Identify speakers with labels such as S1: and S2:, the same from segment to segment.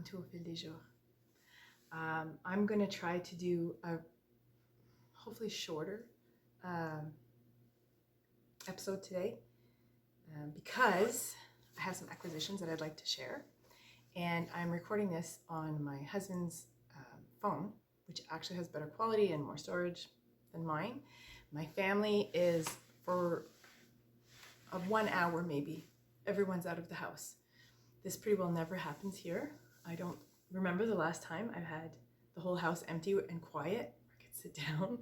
S1: to au fil des jours. I'm going to try to do a hopefully shorter episode today because I have some acquisitions that I'd like to share, and I'm recording this on my husband's phone, which actually has better quality and more storage than mine. My family is, for 1 hour maybe, everyone's out of the house. This pretty well never happens here. I don't remember the last time I've had the whole house empty and quiet where I could sit down.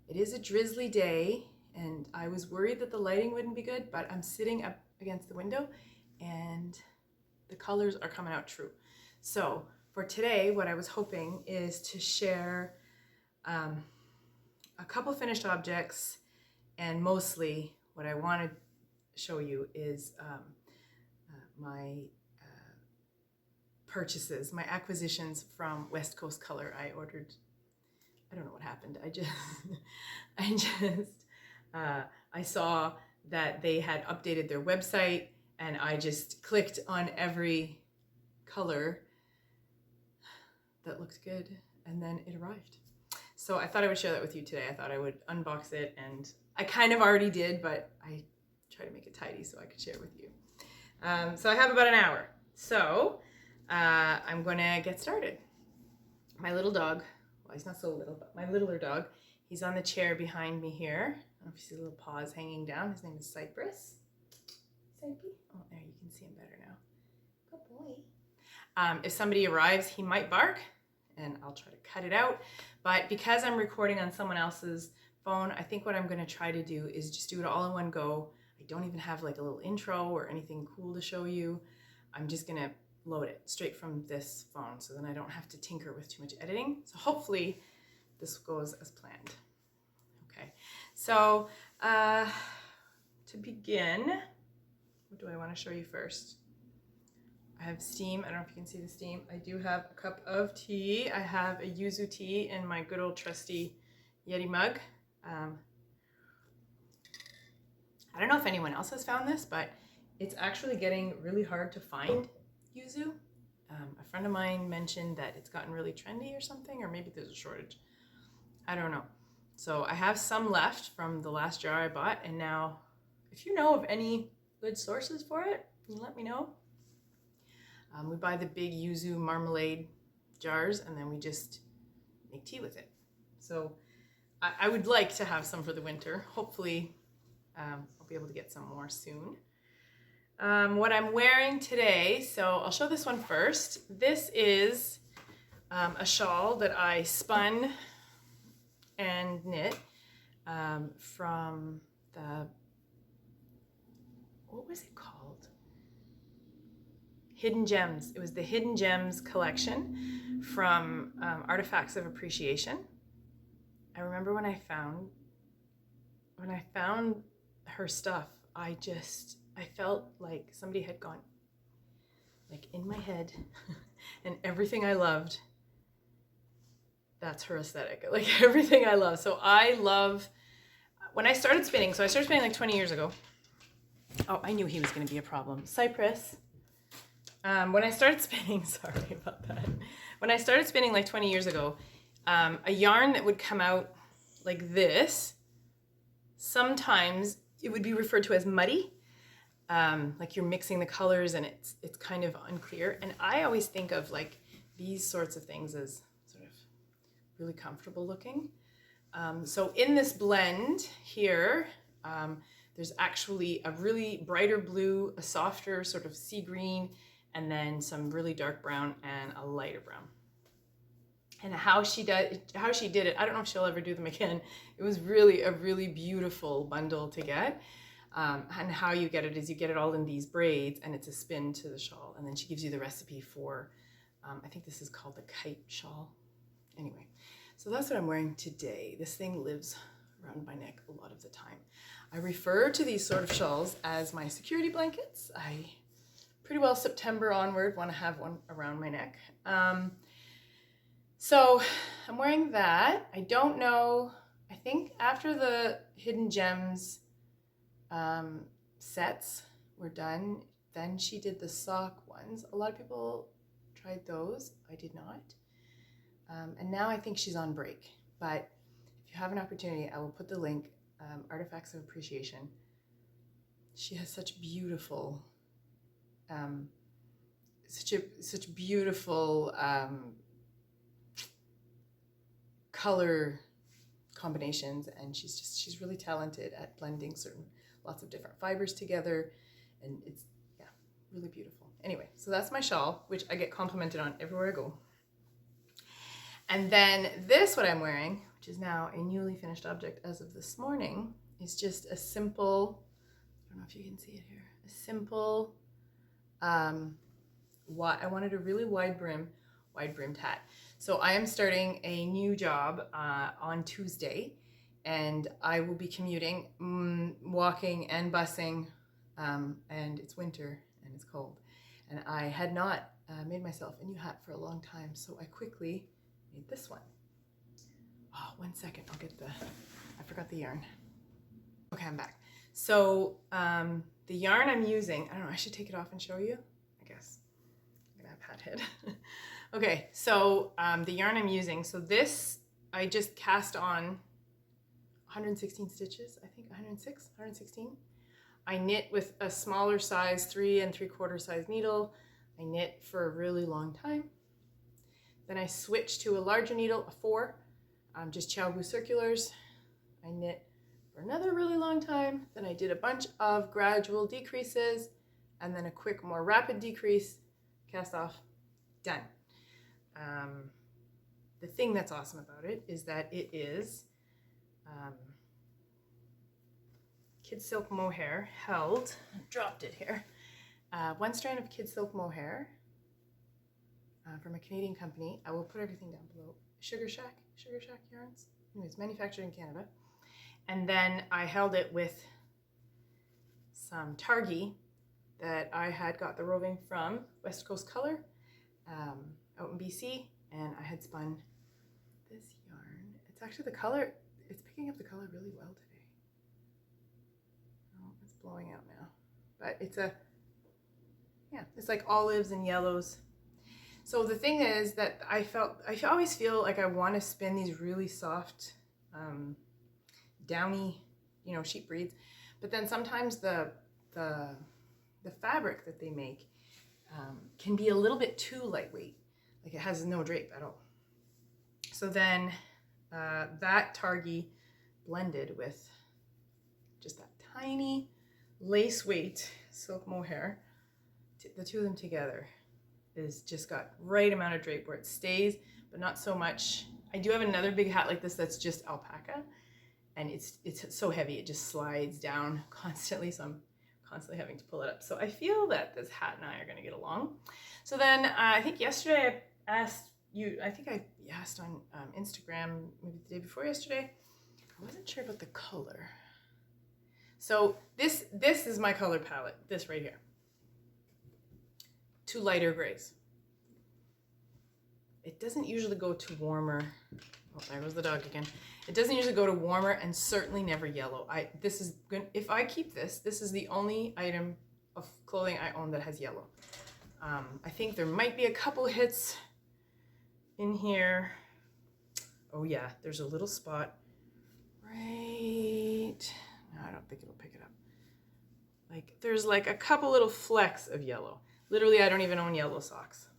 S1: It is a drizzly day, and I was worried that the lighting wouldn't be good, but I'm sitting up against the window and the colors are coming out true. So for today, what I was hoping is to share a couple finished objects, and mostly what I want to show you is my purchases, my acquisitions from West Coast Color. I ordered, I don't know what happened. I saw that they had updated their website, and I just clicked on every color that looked good, and then it arrived. So I thought I would share that with you today. I thought I would unbox it, and I kind of already did, but I try to make it tidy so I could share it with you. So I have about an hour. So I'm gonna get started. My little dog, well, he's not so little, but my littler dog, he's on the chair behind me here. I don't know if you see the little paws hanging down. His name is Cypress. Cypress? Oh, there, you can see him better now. Good boy. If somebody arrives, he might bark, and I'll try to cut it out. But because I'm recording on someone else's phone, I think what I'm gonna try to do is just do it all in one go. I don't even have like a little intro or anything cool to show you. I'm just gonna load it straight from this phone, so then I don't have to tinker with too much editing. So hopefully this goes as planned. Okay, so to begin, what do I want to show you first? I have steam. I don't know if you can see the steam. I do have a cup of tea. I have a yuzu tea in my good old trusty Yeti mug. I don't know if anyone else has found this, but it's actually getting really hard to find yuzu. A friend of mine mentioned that it's gotten really trendy or something, or maybe there's a shortage. I don't know. So I have some left from the last jar I bought, and now if you know of any good sources for it, can you let me know? We buy the big yuzu marmalade jars, and then we just make tea with it. So I would like to have some for the winter. Hopefully I'll be able to get some more soon. What I'm wearing today, so I'll show this one first. This is a shawl that I spun and knit from the, what was it called? Hidden Gems. It was the Hidden Gems collection from Artifacts of Appreciation. I remember when I found her stuff, I felt like somebody had gone like in my head and everything I loved, that's her aesthetic, like everything I love. So I love, when I started spinning, so I started spinning like 20 years ago. Oh, I knew he was going to be a problem. Cypress. When I started spinning, sorry about that. When I started spinning like 20 years ago, a yarn that would come out like this, sometimes it would be referred to as muddy, like you're mixing the colors and it's kind of unclear. And I always think of like these sorts of things as sort of really comfortable looking. So in this blend here, there's actually a really brighter blue, a softer sort of sea green, and then some really dark brown and a lighter brown. And how she did it, I don't know if she'll ever do them again. It was really a really beautiful bundle to get. And how you get it is you get it all in these braids, and it's a spin to the shawl. And then she gives you the recipe for, I think this is called the kite shawl. Anyway, so that's what I'm wearing today. This thing lives around my neck a lot of the time. I refer to these sort of shawls as my security blankets. I pretty well September onward want to have one around my neck. So I'm wearing that. I don't know, I think after the Hidden Gems sets were done, then she did the sock ones. A lot of people tried those. I did not. And now I think she's on break. But if you have an opportunity, I will put the link, Artifacts of Appreciation. She has such beautiful, such beautiful color combinations, and she's really talented at blending lots of different fibers together, and it's, yeah, really beautiful. Anyway, so that's my shawl, which I get complimented on everywhere I go. And then this, what I'm wearing, which is now a newly finished object as of this morning, is just a simple, I don't know if you can see it here, a simple, I wanted a really wide brimmed hat. So I am starting a new job on Tuesday, and I will be commuting, walking and busing, and it's winter and it's cold. And I had not made myself a new hat for a long time, so I quickly made this one. Oh, 1 second, I forgot the yarn. Okay, I'm back. So the yarn I'm using, I don't know, I should take it off and show you, I guess. I'm gonna have hat head. Okay, so the yarn I'm using, so this, I just cast on 116 stitches, I think 116. I knit with a smaller size 3 3/4 size needle. I knit for a really long time. Then I switched to a larger needle, a 4, just Xiaobu circulars. I knit for another really long time. Then I did a bunch of gradual decreases, and then a quick, more rapid decrease, cast off, done. The thing that's awesome about it is that it is kid silk mohair held, I dropped it here, 1 strand of kid silk mohair from a Canadian company. I will put everything down below. Sugar Shack yarns. Anyways, manufactured in Canada. And then I held it with some targi that I had got the roving from West Coast Color out in BC, and I had spun this yarn. It's actually the color, it's picking up the color really well today. Oh, it's blowing out now. But it's it's like olives and yellows. So the thing is that I always feel like I want to spin these really soft, downy, sheep breeds, but then sometimes the fabric that they make can be a little bit too lightweight, like it has no drape at all. So then that targi blended with just that tiny lace weight silk mohair, the two of them together is just got right amount of drape where it stays, but not so much. I do have another big hat like this that's just alpaca, and it's so heavy it just slides down constantly, so I'm constantly having to pull it up. So I feel that this hat and I are going to get along. So then I think yesterday I asked on Instagram, maybe the day before yesterday. I wasn't sure about the color. So this is my color palette, this right here. 2 lighter grays. It doesn't usually go to warmer. Oh, there goes the dog again. It doesn't usually go to warmer, and certainly never yellow. This is good. If I keep this is the only item of clothing I own that has yellow. I think there might be a couple hits in here. Oh yeah, there's a little spot right. No, I don't think it'll pick it up. Like there's like a couple little flecks of yellow. Literally, I don't even own yellow socks.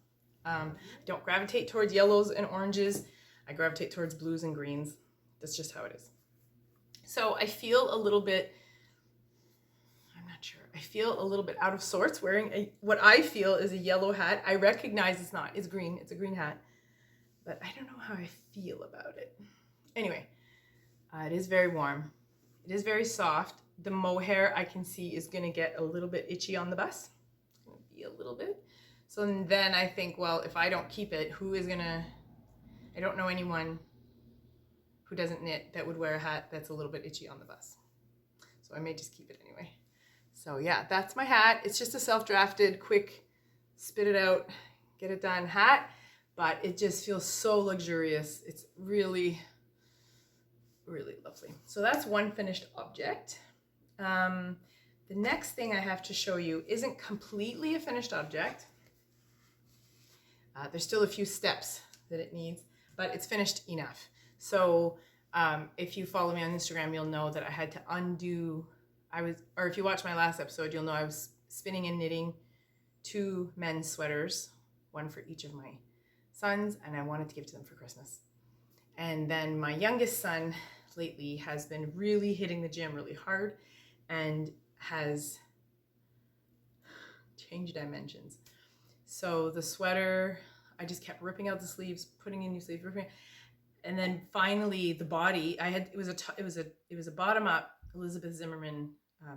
S1: I don't gravitate towards yellows and oranges. I gravitate towards blues and greens. That's just how it is. So I feel a little bit, I'm not sure. I feel a little bit out of sorts wearing what I feel is a yellow hat. I recognize it's not. It's green. It's a green hat. But I don't know how I feel about it. Anyway, it is very warm. It is very soft. The mohair I can see is going to get a little bit itchy on the bus. A little bit. So then I think, well, if I don't keep it, I don't know anyone who doesn't knit that would wear a hat that's a little bit itchy on the bus. So I may just keep it anyway. So yeah, that's my hat. It's just a self-drafted, quick, spit it out, get it done hat, but it just feels so luxurious. It's really, really lovely. So that's one finished object. The next thing I have to show you isn't completely a finished object. There's still a few steps that it needs, but it's finished enough. So if you follow me on Instagram, you'll know that I had to undo, or if you watch my last episode, you'll know I was spinning and knitting 2 men's sweaters, one for each of my sons, and I wanted to give to them for Christmas. And then my youngest son lately has been really hitting the gym really hard and has changed dimensions. So the sweater, I just kept ripping out the sleeves, putting in new sleeves, ripping, and then finally the body. It was a bottom up Elizabeth Zimmerman. I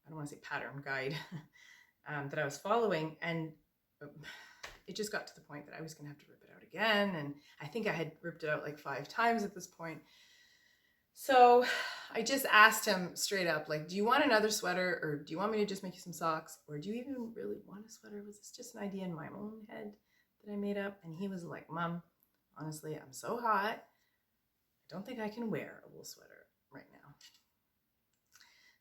S1: don't want to say pattern guide that I was following, and it just got to the point that I was going to have to rip it out again, and I think I had ripped it out like 5 times at this point. So I just asked him straight up, like, do you want another sweater, or do you want me to just make you some socks, or do you even really want a sweater? Was this just an idea in my own head that I made up? And he was like, Mom, honestly, I'm so hot, I don't think I can wear a wool sweater right now.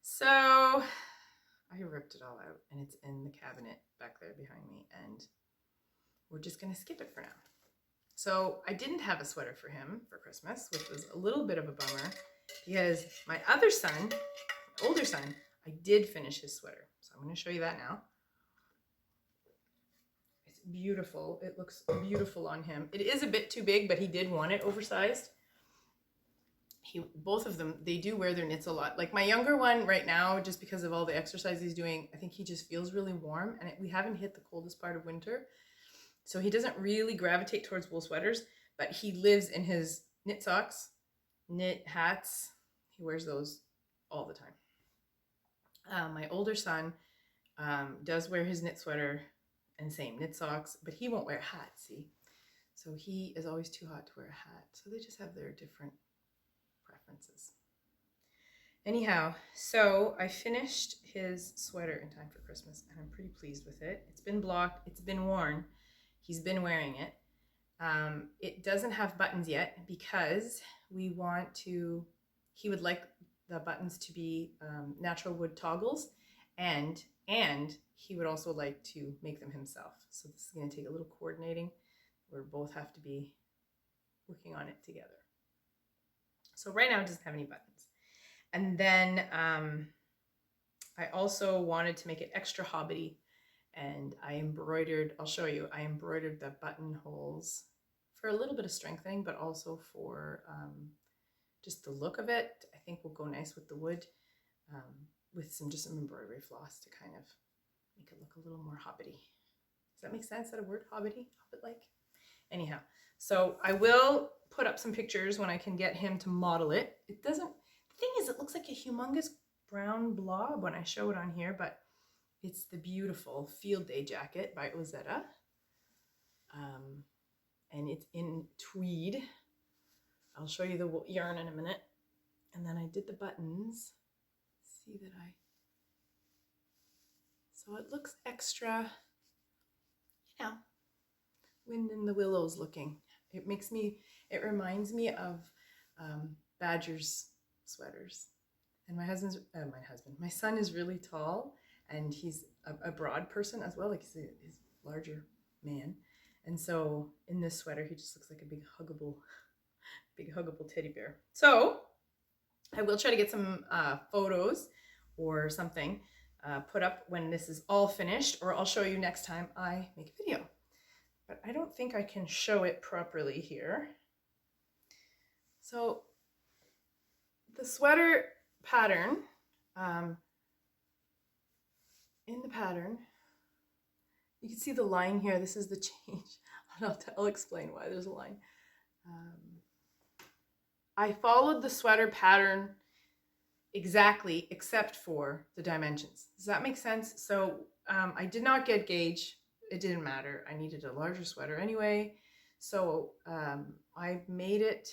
S1: So I ripped it all out, and it's in the cabinet back there behind me, and we're just going to skip it for now. So I didn't have a sweater for him for Christmas, which was a little bit of a bummer, because my other son, my older son, I did finish his sweater. So I'm going to show you that now. It's beautiful. It looks beautiful on him. It is a bit too big, but he did want it oversized. Both of them, they do wear their knits a lot. Like my younger one right now, just because of all the exercise he's doing, I think he just feels really warm, and we haven't hit the coldest part of winter. So he doesn't really gravitate towards wool sweaters, but he lives in his knit socks, knit hats. He wears those all the time. My older son does wear his knit sweater and same knit socks, but he won't wear a hat, see? So he is always too hot to wear a hat. So they just have their different preferences. Anyhow, so I finished his sweater in time for Christmas, and I'm pretty pleased with it. It's been blocked, it's been worn. He's been wearing it. It doesn't have buttons yet because he would like the buttons to be natural wood toggles, and he would also like to make them himself. So this is going to take a little coordinating. We both have to be working on it together. So right now it doesn't have any buttons. And then I also wanted to make it extra hobbity, and I embroidered, I'll show you, I embroidered the buttonholes for a little bit of strengthening, but also for just the look of it. I think will go nice with the wood, with some embroidery floss to kind of make it look a little more hobbity. Does that make sense? Is that a word, hobbity? Hobbit-like? Anyhow, so I will put up some pictures when I can get him to model it. The thing is, it looks like a humongous brown blob when I show it on here, but it's the beautiful Field Day jacket by Ozetta. And it's in tweed. I'll show you the yarn in a minute. And then I did the buttons. See that so it looks extra, wind in the willows looking. It reminds me of Badger's sweaters. And my son is really tall, and he's a broad person as well, like he's a larger man. And so in this sweater, he just looks like a big huggable teddy bear. So I will try to get some photos or something put up when this is all finished, or I'll show you next time I make a video. But I don't think I can show it properly here. So the sweater pattern, in the pattern, you can see the line here. This is the change. I'll explain why there's a line. I followed the sweater pattern exactly, except for the dimensions. Does that make sense? So I did not get gauge. It didn't matter. I needed a larger sweater anyway. So I made it,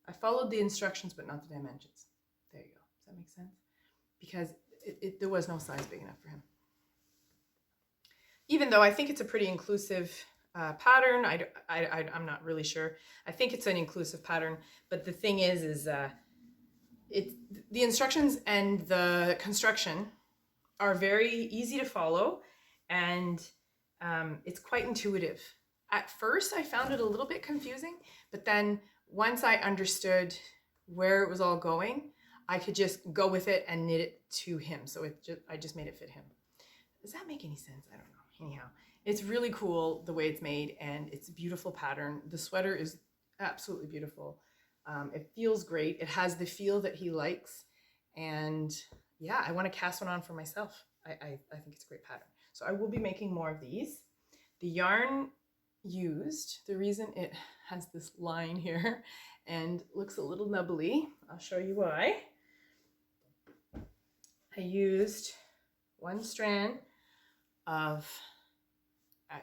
S1: I followed the instructions, but not the dimensions. There you go. Does that make sense? Because there was no size big enough for him. Even though I think it's a pretty inclusive pattern, I'm not really sure. I think it's an inclusive pattern, but the thing is the instructions and the construction are very easy to follow, and it's quite intuitive. At first, I found it a little bit confusing, but then once I understood where it was all going, I could just go with it and knit it to him. So I just made it fit him. Does that make any sense? I don't know. Anyhow, it's really cool the way it's made, and it's a beautiful pattern. The sweater is absolutely beautiful. It feels great. It has the feel that he likes, and yeah, I want to cast one on for myself. I think it's a great pattern. So I will be making more of these. The yarn used, the reason it has this line here and looks a little nubbly, I'll show you why. I used one strand of,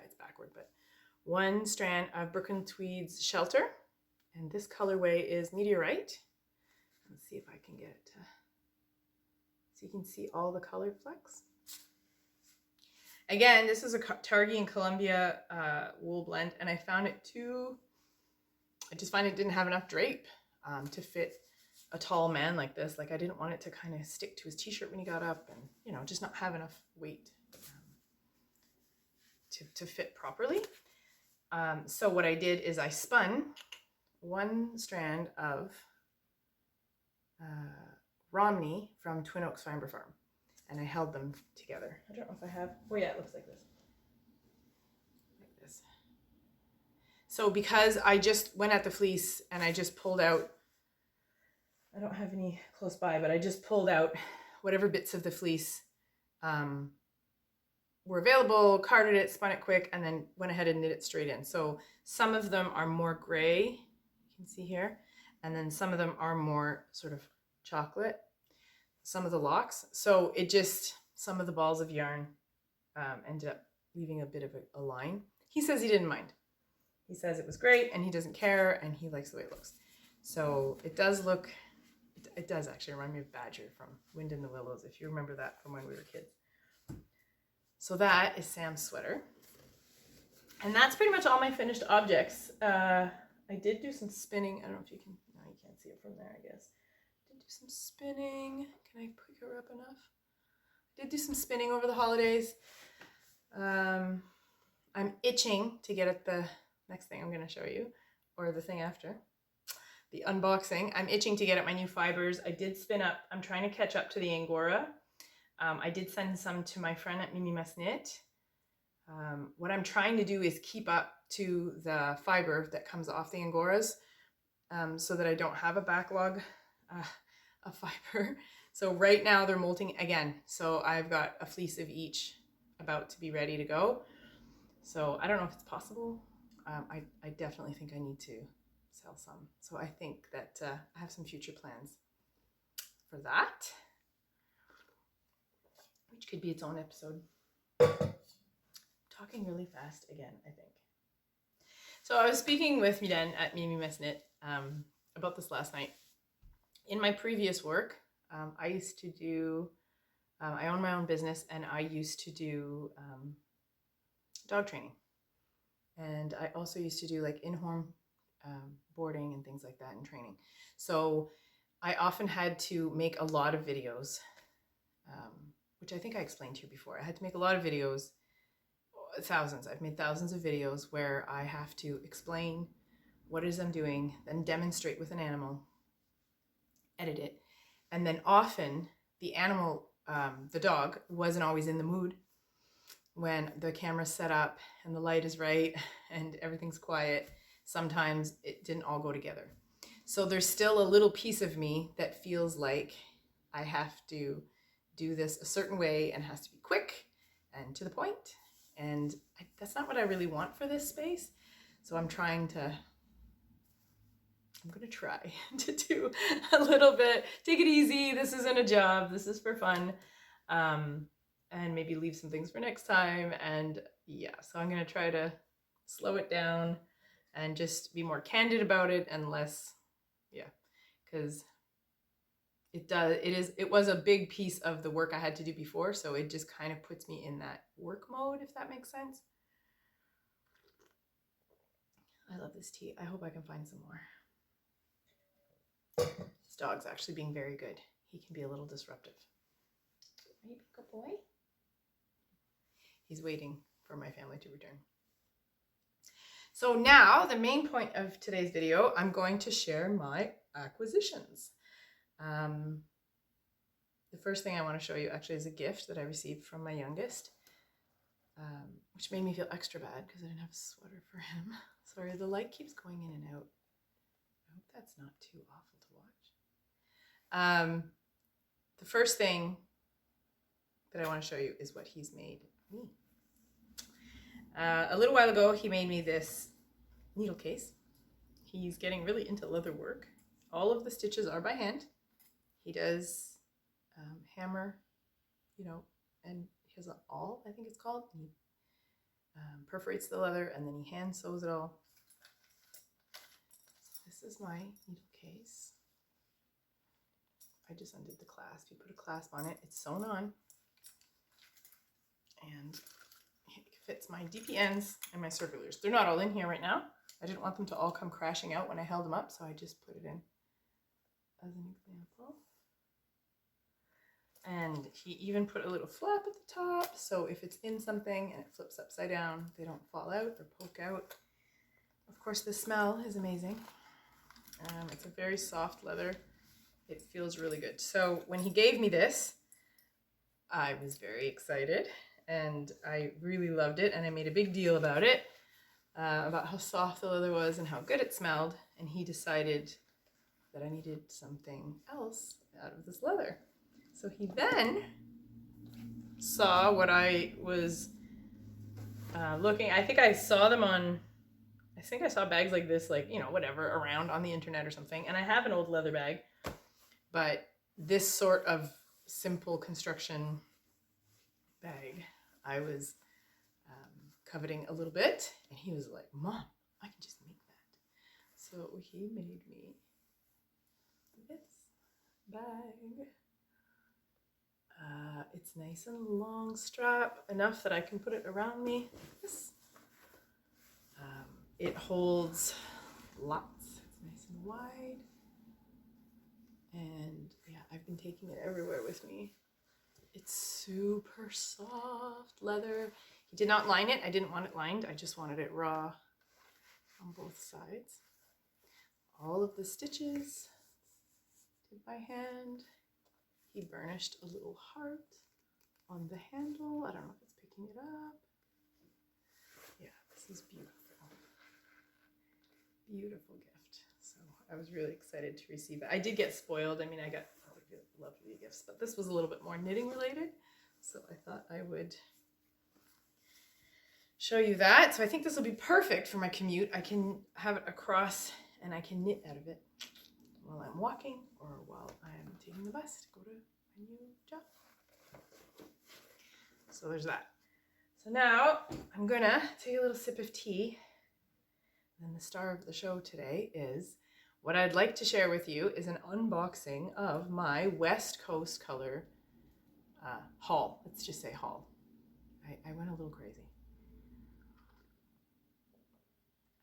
S1: it's backward, but one strand of Brooklynn Tweed's Shelter, and this colorway is Meteorite. Let's see if I can get it to, so you can see all the colored flecks. Again, this is a Targhee and Columbia wool blend, and I found it I just find it didn't have enough drape to fit a tall man like this. Like, I didn't want it to kind of stick to his t-shirt when he got up, and, you know, just not have enough weight to fit properly. So what I did is I spun one strand of romney from Twin Oaks Fiber Farm, and I held them together. I don't know if I have, oh yeah, it looks like this. Like this. So because I just went at the fleece and I just pulled out, I don't have any close by, but I just pulled out whatever bits of the fleece were available, carded it, spun it quick, and then went ahead and knit it straight in. So some of them are more gray, you can see here, and then some of them are more sort of chocolate, some of the locks. So it just, some of the balls of yarn ended up leaving a bit of a line. He says he didn't mind. He says it was great, and he doesn't care, and he likes the way it looks. So it does look, it does actually remind me of Badger from Wind in the Willows, if you remember that from when we were kids. So that is Sam's sweater. And that's pretty much all my finished objects. I did do some spinning. I don't know if you can, no, you can't see it from there, I guess. I did do some spinning. Can I pick her up enough? I did do some spinning over the holidays. I'm itching to get at the next thing I'm going to show you, or the thing after. The unboxing. I'm itching to get at my new fibers. I did spin up. I'm trying to catch up to the Angora. I did send some to my friend at Mimi Must Knit. What I'm trying to do is keep up to the fiber that comes off the Angoras, so that I don't have a backlog of fiber. So right now they're molting again. So I've got a fleece of each about to be ready to go. So I don't know if it's possible. I definitely think I need to sell some. So I think that I have some future plans for that, which could be its own episode. Talking really fast again, I think. So I was speaking with Midan at Mimi Must Knit about this last night. In my previous work, I used to do, I own my own business, and I used to do dog training. And I also used to do like in-home boarding and things like that and training. So I often had to make a lot of videos, which I think I explained to you before. I had to make a lot of videos, thousands. I've made thousands of videos where I have to explain what it is I'm doing, then demonstrate with an animal, edit it. And then often the animal, the dog, wasn't always in the mood when the camera's set up and the light is right and everything's quiet. Sometimes it didn't all go together. So there's still a little piece of me that feels like I have to do this a certain way and has to be quick and to the point. And that's not what I really want for this space. So I'm going to try to do a little bit, take it easy. This isn't a job. This is for fun. And maybe leave some things for next time. And yeah, so I'm going to try to slow it down and just be more candid about it and less, yeah, because it was a big piece of the work I had to do before. So it just kind of puts me in that work mode, if that makes sense. I love this tea. I hope I can find some more. It's dog's actually being very good. He can be a little disruptive. Right, good boy? He's waiting for my family to return. So now, the main point of today's video, I'm going to share my acquisitions. The first thing I want to show you actually is a gift that I received from my youngest, which made me feel extra bad because I didn't have a sweater for him. Sorry, the light keeps going in and out. I hope that's not too awful to watch. The first thing that I want to show you is what he's made me. A little while ago, he made me this needle case. He's getting really into leather work. All of the stitches are by hand. He does hammer, you know, and he has an awl, I think it's called. He perforates the leather and then he hand sews it all. So this is my needle case. I just undid the clasp. You put a clasp on it. It's sewn on. And it fits my DPNs and my circulars. They're not all in here right now. I didn't want them to all come crashing out when I held them up, so I just put it in as an example. And he even put a little flap at the top, so if it's in something and it flips upside down, they don't fall out or poke out. Of course, the smell is amazing. It's a very soft leather. It feels really good. So when he gave me this, I was very excited and I really loved it, and I made a big deal about it, about how soft the leather was and how good it smelled, and he decided that I needed something else out of this leather. So he then saw what I was looking. I think I saw them on, I think I saw bags like this, like, you know, whatever, around on the internet or something. And I have an old leather bag, but this sort of simple construction bag, I was coveting a little bit. And he was like, Mom, I can just make that. So he made me this bag. It's nice and long strap, enough that I can put it around me. This. It holds lots. It's nice and wide. And yeah, I've been taking it everywhere with me. It's super soft leather. He did not line it. I didn't want it lined. I just wanted it raw on both sides. All of the stitches did by hand. He burnished a little heart on the handle. I don't know if it's picking it up. Yeah, this is beautiful. Beautiful gift. So I was really excited to receive it. I did get spoiled. I mean, I got lovely gifts, but this was a little bit more knitting related. So I thought I would show you that. So I think this will be perfect for my commute. I can have it across and I can knit out of it while I'm walking or while I'm taking the bus to go to my new job. So there's that. So now I'm gonna take a little sip of tea. And the star of the show today is, what I'd like to share with you is an unboxing of my West Coast Color haul. Let's just say haul. I went a little crazy.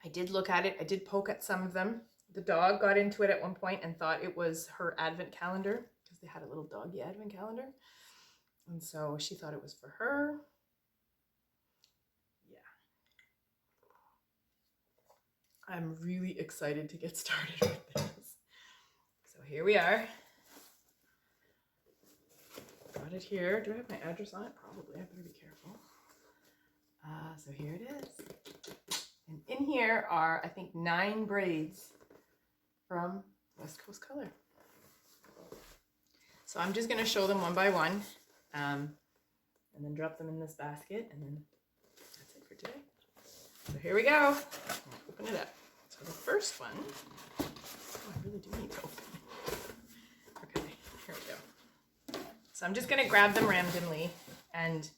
S1: I did look at it. I did poke at some of them. The dog got into it at one point and thought it was her advent calendar because they had a little doggy advent calendar. And so she thought it was for her. Yeah. I'm really excited to get started with this. So here we are. Got it here. Do I have my address on it? Probably. I better be careful. So here it is. And in here are, I think, 9 braids from West Coast Color. So I'm just going to show them one by one, and then drop them in this basket, and then that's it for today. So here we go. Open it up. So the first one, oh, I really do need to open it. Okay, here we go. So I'm just going to grab them randomly, and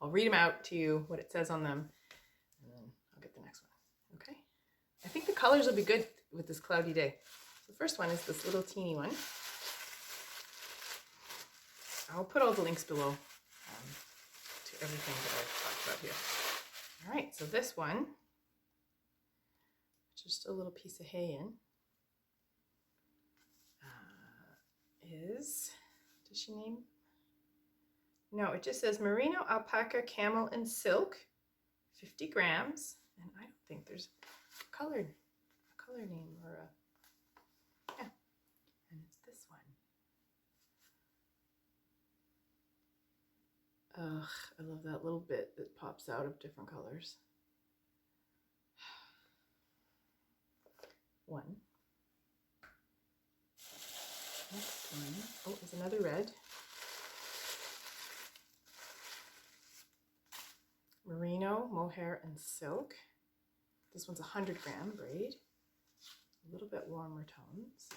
S1: I'll read them out to you, what it says on them, and then I'll get the next one. Okay? I think the colors will be good with this cloudy day. The first one is this little teeny one. I'll put all the links below to everything that I've talked about here. All right, so this one, just a little piece of hay in. is, does she name? No, it just says merino, alpaca, camel, and silk, 50 grams. And I don't think there's a color name or a, yeah. And it's this one. Ugh, I love that little bit that pops out of different colors. One. Next one. Oh, there's another red. Merino, mohair, and silk. This one's 100-gram braid. A little bit warmer tones.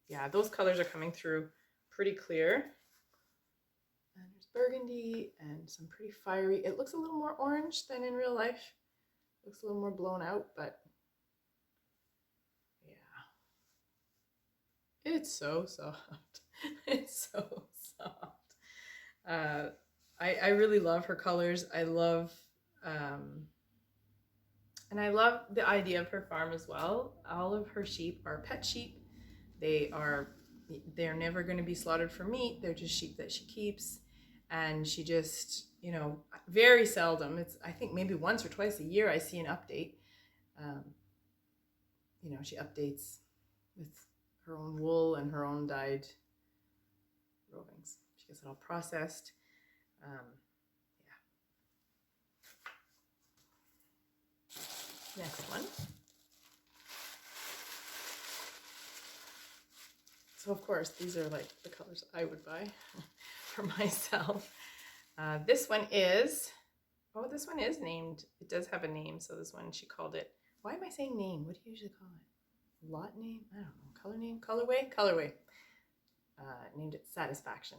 S1: Yeah, those colors are coming through pretty clear. And there's burgundy and some pretty fiery. It looks a little more orange than in real life. Looks a little more blown out, but yeah. It's so soft. It's so soft. I really love her colors. I love, and I love the idea of her farm as well. All of her sheep are pet sheep. They're never going to be slaughtered for meat. They're just sheep that she keeps. And she just, you know, very seldom, I think maybe once or twice a year I see an update. You know, she updates with her own wool and her own dyed rovings. She gets it all processed. Yeah. Next one. So of course, these are like the colors I would buy for myself. This one is named. It does have a name. So this one, she called it, why am I saying name? What do you usually call it? Lot name? I don't know. Color name? Colorway? Colorway. Named it Satisfaction.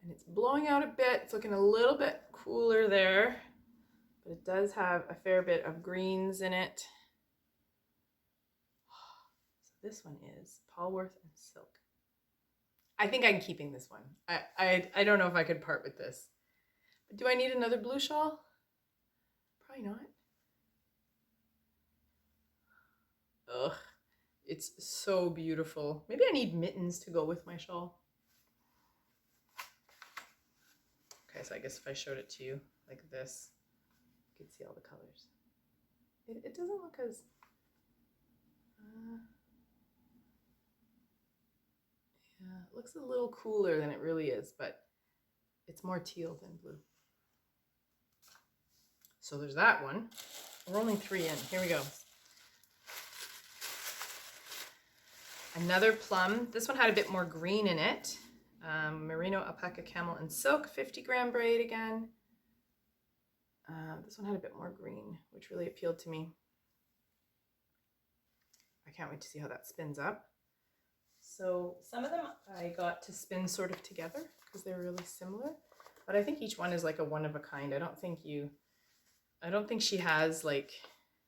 S1: And it's blowing out a bit. It's looking a little bit cooler there, but it does have a fair bit of greens in it. So this one is Polworth and Silk. I think I'm keeping this one. I don't know if I could part with this. But do I need another blue shawl? Probably not. Ugh, it's so beautiful. Maybe I need mittens to go with my shawl. Okay, so I guess if I showed it to you like this, you could see all the colors. It doesn't look as... yeah, it looks a little cooler than it really is, but it's more teal than blue. So there's that one. We're only 3 in. Here we go. Another plum. This one had a bit more green in it. Merino, alpaca, camel, and silk, 50-gram braid again. This one had a bit more green, which really appealed to me. I can't wait to see how that spins up. So some of them I got to spin sort of together because they're really similar, but I think each one is like a one of a kind. I don't think she has like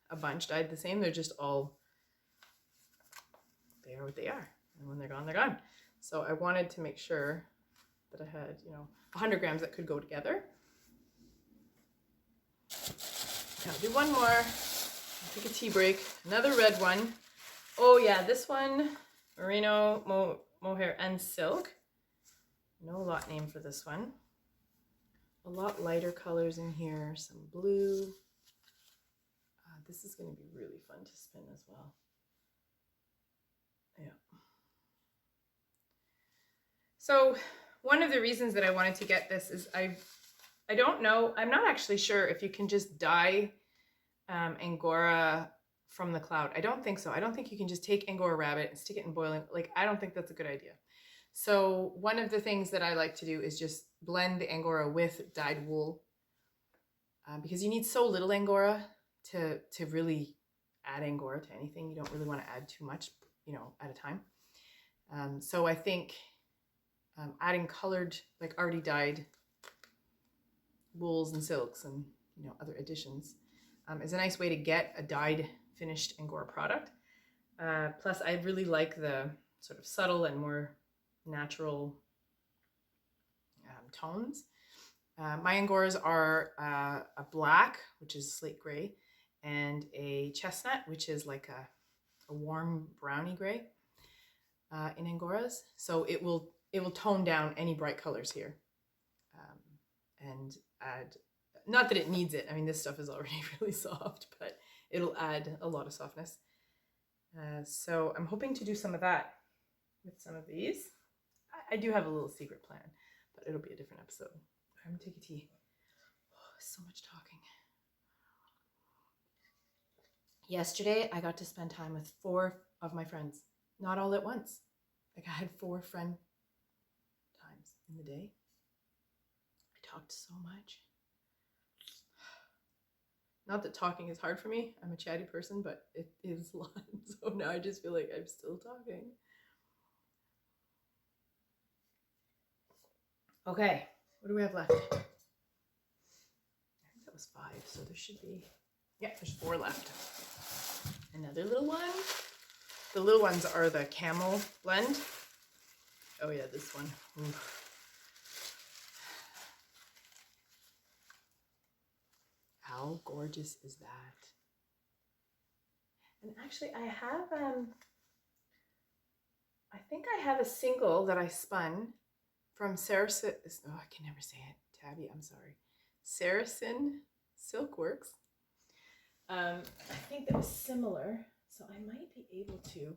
S1: a bunch dyed the same. They're just all, they are what they are. And when they're gone, they're gone. So I wanted to make sure that I had, 100 grams that could go together. Okay, I'll do one more. I'll take a tea break. Another red one. Oh yeah, this one, merino, mohair, and silk. No lot name for this one. A lot lighter colors in here, some blue. This is going to be really fun to spin as well. Yeah. So one of the reasons that I wanted to get this is I don't know, I'm not actually sure if you can just dye Angora from the cloud. I don't think so. I don't think you can just take Angora rabbit and stick it in boiling. Like, I don't think that's a good idea. So one of the things that I like to do is just blend the Angora with dyed wool because you need so little Angora to really add Angora to anything. You don't really want to add too much, at a time. So I think adding colored, like already dyed wools and silks and other additions is a nice way to get a dyed finished Angora product. Plus I really like the sort of subtle and more natural tones. My Angoras are a black, which is slate gray, and a chestnut, which is like a warm browny gray. in Angoras, so it will tone down any bright colors here, and add, not that it needs it, I mean this stuff is already really soft, but it'll add a lot of softness. So I'm hoping to do some of that with some of these. I do have a little secret plan, but it'll be a different episode. I'm gonna take a tea. Oh, so much talking. Yesterday, I got to spend time with 4 of my friends. Not all at once. Like I had 4 friend times in the day. I talked so much. Not that talking is hard for me. I'm a chatty person, but it is a lot. So now I just feel like I'm still talking. Okay, what do we have left? I think that was 5, so there should be, yeah, there's 4 left. Another little one. The little ones are the camel blend. Oh yeah, this one. Ooh. How gorgeous is that? And actually I have, I think I have a single that I spun from Saracen, oh, I can never say it, Tabby, I'm sorry. Saracen Silkworks. I think that was similar, so I might be able to,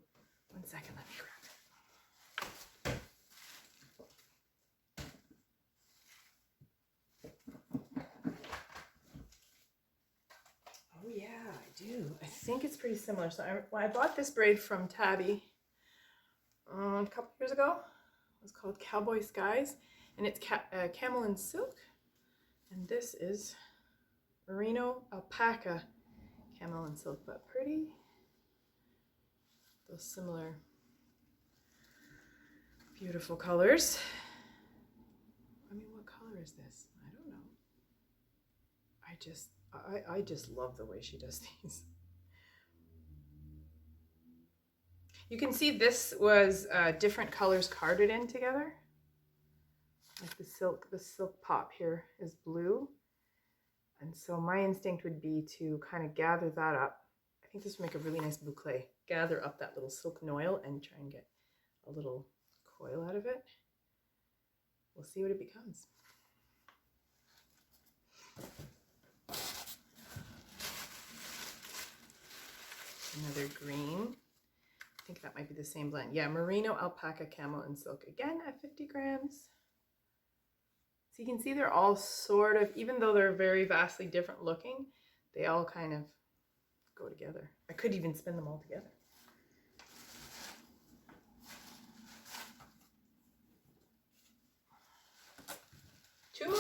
S1: one second, let me grab it. Oh yeah, I do. I think it's pretty similar. So I bought this braid from Tabby a couple years ago. It was called Cowboy Skies, and it's camel and silk. And this is merino alpaca camel and silk, but pretty. Those similar beautiful colors. I mean, what color is this? I don't know. I just love the way she does these. You can see this was different colors carded in together. Like the silk pop here is blue. And so my instinct would be to kind of gather that up. I think this would make a really nice boucle. Gather up that little silk noil and try and get a little coil out of it. We'll see what it becomes. Another green. I think that might be the same blend. Yeah, merino alpaca camel and silk, again at 50 grams. So you can see they're all sort of, even though they're very vastly different looking, they all kind of go together. I could even spin them all together. Two more.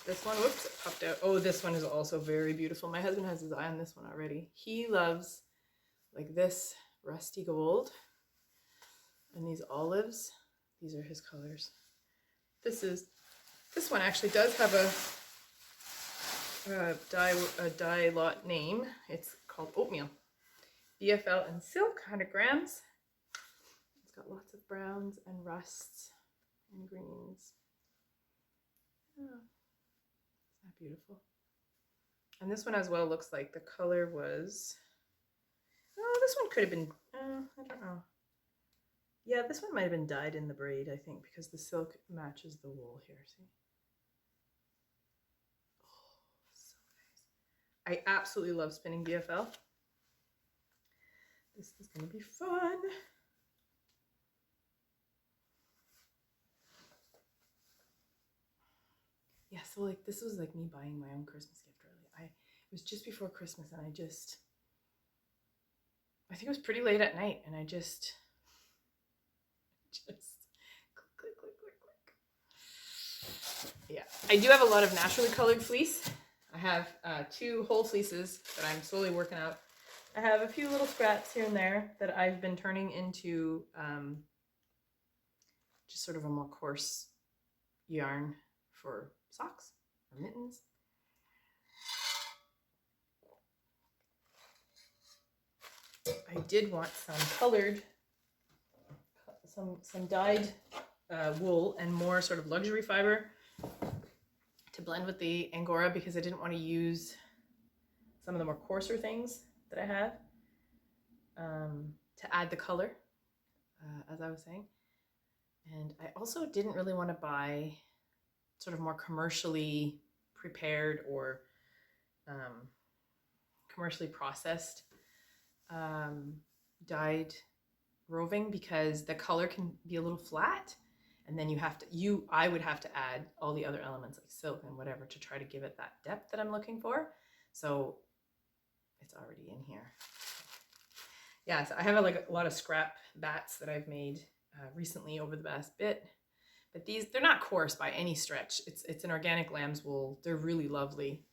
S1: This one, whoops, it popped out. Oh, this one is also very beautiful. My husband has his eye on this one already. He loves like this rusty gold and these olives. These are his colors. This one actually does have a dye lot name. It's called Oatmeal. BFL and silk, 100 grams. It's got lots of browns and rusts and greens. Oh, isn't that beautiful? And this one as well looks like the color was, oh, this one could have been, I don't know. Yeah, this one might have been dyed in the braid, I think, because the silk matches the wool here, see? Oh, so nice. I absolutely love spinning BFL. This is going to be fun. Yeah, so like this was like me buying my own Christmas gift, really. It was just before Christmas, and I think it was pretty late at night, and I just click, click, click, click, click. Yeah, I do have a lot of naturally colored fleece. I have 2 whole fleeces that I'm slowly working out. I have a few little scraps here and there that I've been turning into just sort of a more coarse yarn for socks or mittens. I did want some colored, some dyed wool and more sort of luxury fiber to blend with the Angora, because I didn't want to use some of the more coarser things that I have to add the color. as I was saying. And I also didn't really want to buy sort of more commercially prepared or commercially processed dyed roving, because the color can be a little flat, and then I would have to add all the other elements like silk and whatever to try to give it that depth that I'm looking for. So it's already in here. Yeah, so I have a lot of scrap bats that I've made recently over the past bit, but they're not coarse by any stretch. It's an organic lamb's wool. They're really lovely.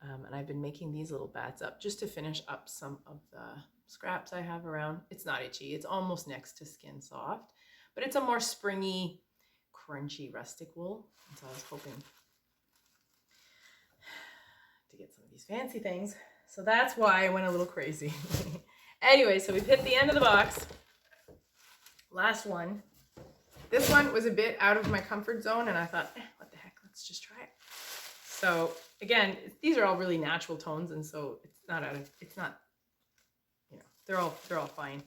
S1: And I've been making these little bats up just to finish up some of the scraps I have around. It's not itchy. It's almost next to skin soft, but it's a more springy, crunchy, rustic wool. And so I was hoping to get some of these fancy things. So that's why I went a little crazy. Anyway, so we've hit the end of the box. Last one. This one was a bit out of my comfort zone, and I thought, what the heck, let's just try it. So again, these are all really natural tones, and so it's not, you know, they're all fine.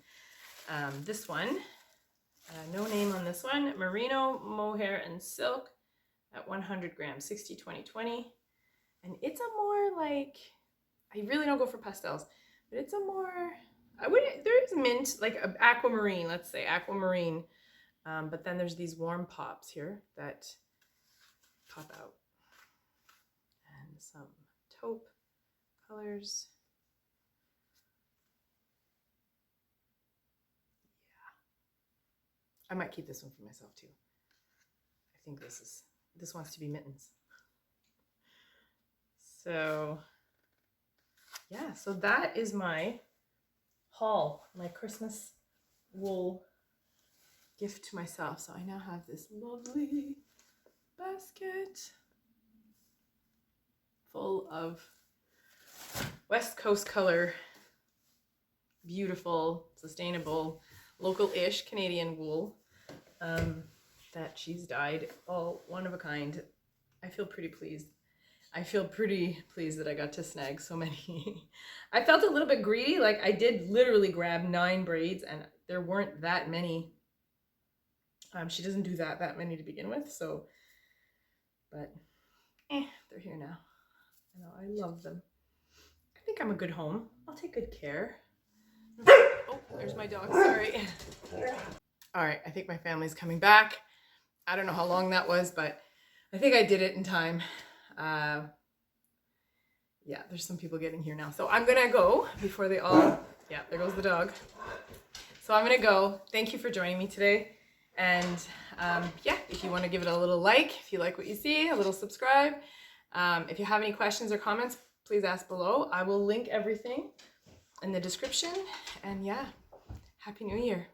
S1: This one, no name on this one, merino, mohair, and silk at 100 grams, 60, 20, 20. And it's a more like, I really don't go for pastels, but it's a more, there is mint, like aquamarine, let's say aquamarine. But then there's these warm pops here that pop out. And some taupe colors. Yeah. I might keep this one for myself too. I think this wants to be mittens. So yeah, so that is my haul, my Christmas wool gift to myself. So I now have this lovely basket full of West Coast color, beautiful, sustainable, local-ish Canadian wool that she's dyed, all one of a kind. I feel pretty pleased. I feel pretty pleased that I got to snag so many. I felt a little bit greedy. Like I did literally grab 9 braids and there weren't that many. She doesn't do that many to begin with, so, but they're here now. I know, I love them. I think I'm a good home. I'll take good care. Oh, there's my dog, sorry. All right, I think my family's coming back. I don't know how long that was, but I think I did it in time. Yeah, there's some people getting here now. So I'm gonna go before they all, yeah, there goes the dog. So I'm gonna go. Thank you for joining me today. And yeah, if you want to give it a little like, if you like what you see, a little subscribe. If you have any questions or comments, please ask below. I will link everything in the description. And yeah, Happy New Year.